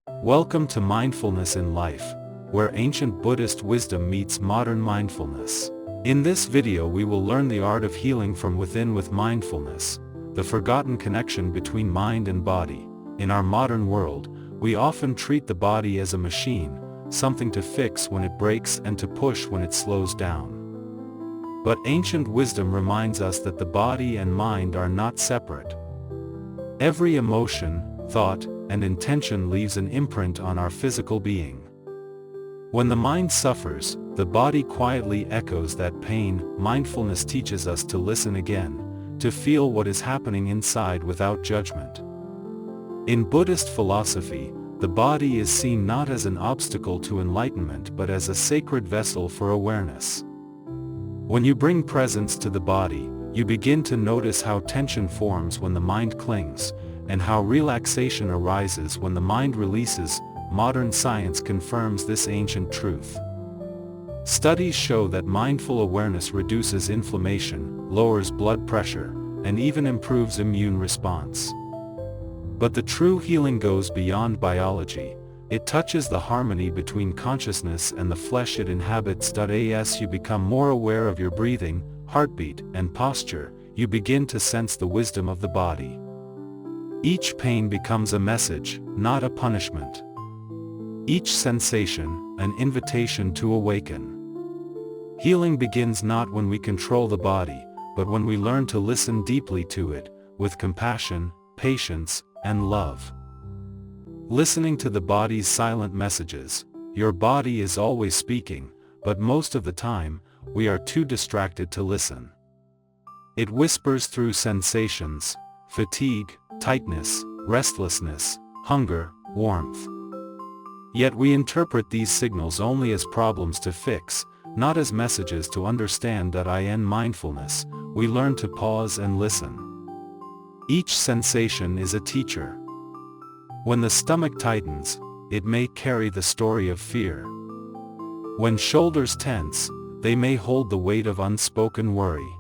Welcome to Mindfulness in Life, where ancient Buddhist wisdom meets modern mindfulness. In this video we will learn the art of healing from within with mindfulness, the forgotten connection between mind and body. In our modern world, we often treat the body as a machine, something to fix when it breaks and to push when it slows down. But ancient wisdom reminds us that the body and mind are not separate. Every emotion, thought, and intention leaves an imprint on our physical being. When the mind suffers, the body quietly echoes that pain. Mindfulness teaches us to listen again, to feel what is happening inside without judgment. In Buddhist philosophy, the body is seen not as an obstacle to enlightenment but as a sacred vessel for awareness. When you bring presence to the body, you begin to notice how tension forms when the mind clings, and how relaxation arises when the mind releases. Modern science confirms this ancient truth. Studies show that mindful awareness reduces inflammation, lowers blood pressure, and even improves immune response. But the true healing goes beyond biology. It touches the harmony between consciousness and the flesh it inhabits. As you become more aware of your breathing, heartbeat, and posture, you begin to sense the wisdom of the body. Each pain becomes a message, not a punishment. Each sensation, an invitation to awaken. Healing begins not when we control the body, but when we learn to listen deeply to it, with compassion, patience, and love. Listening to the body's silent messages. Your body is always speaking, but most of the time, we are too distracted to listen. It whispers through sensations, fatigue, tightness, restlessness, hunger, warmth. Yet we interpret these signals only as problems to fix, not as messages to understand. In mindfulness, we learn to pause and listen. Each sensation is a teacher. When the stomach tightens, it may carry the story of fear. When shoulders tense, they may hold the weight of unspoken worry.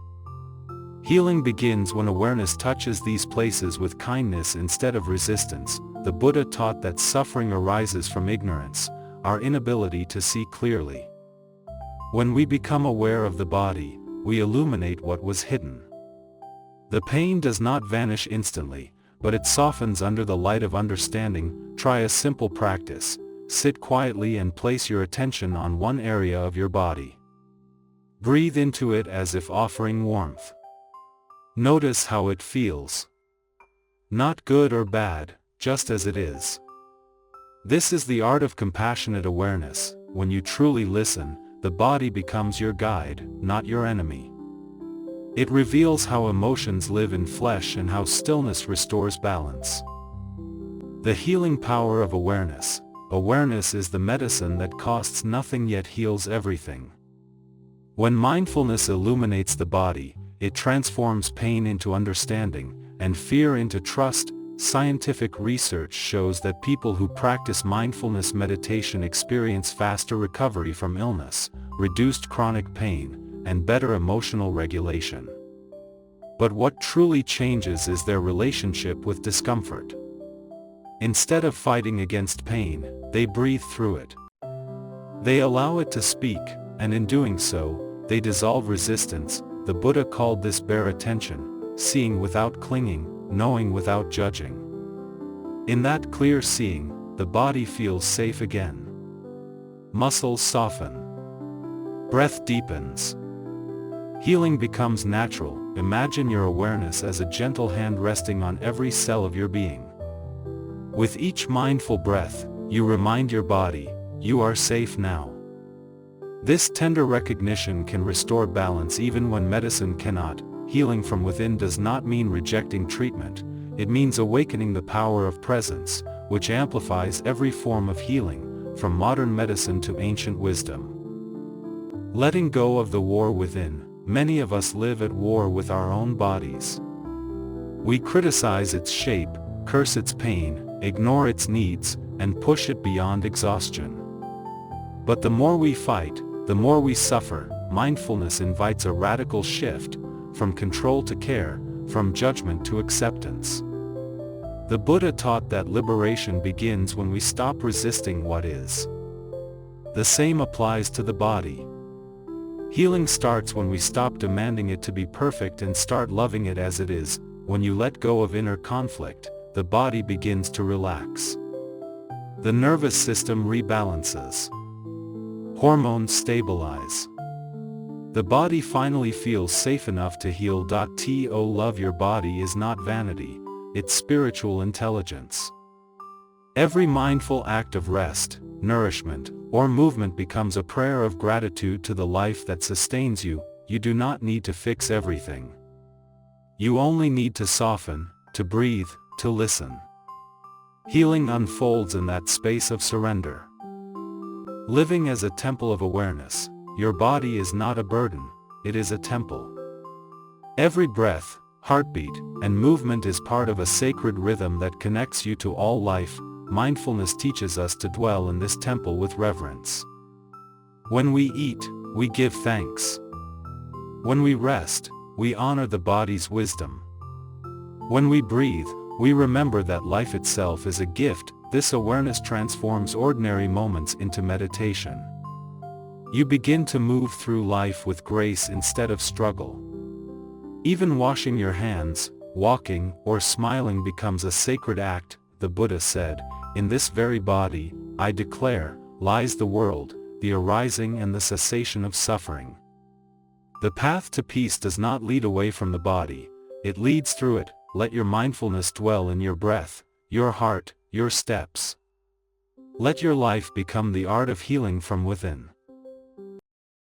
Healing begins when awareness touches these places with kindness instead of resistance. The Buddha taught that suffering arises from ignorance, our inability to see clearly. When we become aware of the body, we illuminate what was hidden. The pain does not vanish instantly, but it softens under the light of understanding. Try a simple practice. Sit quietly and place your attention on one area of your body. Breathe into it as if offering warmth. Notice how it feels. Not good or bad, just as it is. This is the art of compassionate awareness. When you truly listen, the body becomes your guide, not your enemy. It reveals how emotions live in flesh and how stillness restores balance. The healing power of awareness. Awareness is the medicine that costs nothing yet heals everything. When mindfulness illuminates the body, it transforms pain into understanding, and fear into trust. Scientific research shows that people who practice mindfulness meditation experience faster recovery from illness, reduced chronic pain, and better emotional regulation. But what truly changes is their relationship with discomfort. Instead of fighting against pain, they breathe through it. They allow it to speak, and in doing so, they dissolve resistance. The Buddha called this bare attention, seeing without clinging, knowing without judging. In that clear seeing, the body feels safe again. Muscles soften. Breath deepens. Healing becomes natural. Imagine your awareness as a gentle hand resting on every cell of your being. With each mindful breath, you remind your body, you are safe now. This tender recognition can restore balance even when medicine cannot. Healing from within does not mean rejecting treatment, it means awakening the power of presence, which amplifies every form of healing, from modern medicine to ancient wisdom. Letting go of the war within. Many of us live at war with our own bodies. We criticize its shape, curse its pain, ignore its needs, and push it beyond exhaustion. But the more we fight, the more we suffer. Mindfulness invites a radical shift, from control to care, from judgment to acceptance. The Buddha taught that liberation begins when we stop resisting what is. The same applies to the body. Healing starts when we stop demanding it to be perfect and start loving it as it is. When you let go of inner conflict, the body begins to relax. The nervous system rebalances. Hormones stabilize. The body finally feels safe enough to heal. To love your body is not vanity, it's spiritual intelligence. Every mindful act of rest, nourishment, or movement becomes a prayer of gratitude to the life that sustains you. You do not need to fix everything. You only need to soften, to breathe, to listen. Healing unfolds in that space of surrender. Living as a temple of awareness, your body is not a burden, it is a temple. Every breath, heartbeat, and movement is part of a sacred rhythm that connects you to all life. Mindfulness teaches us to dwell in this temple with reverence. When we eat, we give thanks. When we rest, we honor the body's wisdom. When we breathe, we remember that life itself is a gift. This awareness transforms ordinary moments into meditation. You begin to move through life with grace instead of struggle. Even washing your hands, walking, or smiling becomes a sacred act. The Buddha said, "In this very body, I declare, lies the world, the arising and the cessation of suffering." The path to peace does not lead away from the body, it leads through it. Let your mindfulness dwell in your breath, your heart, your steps. Let your life become the art of healing from within.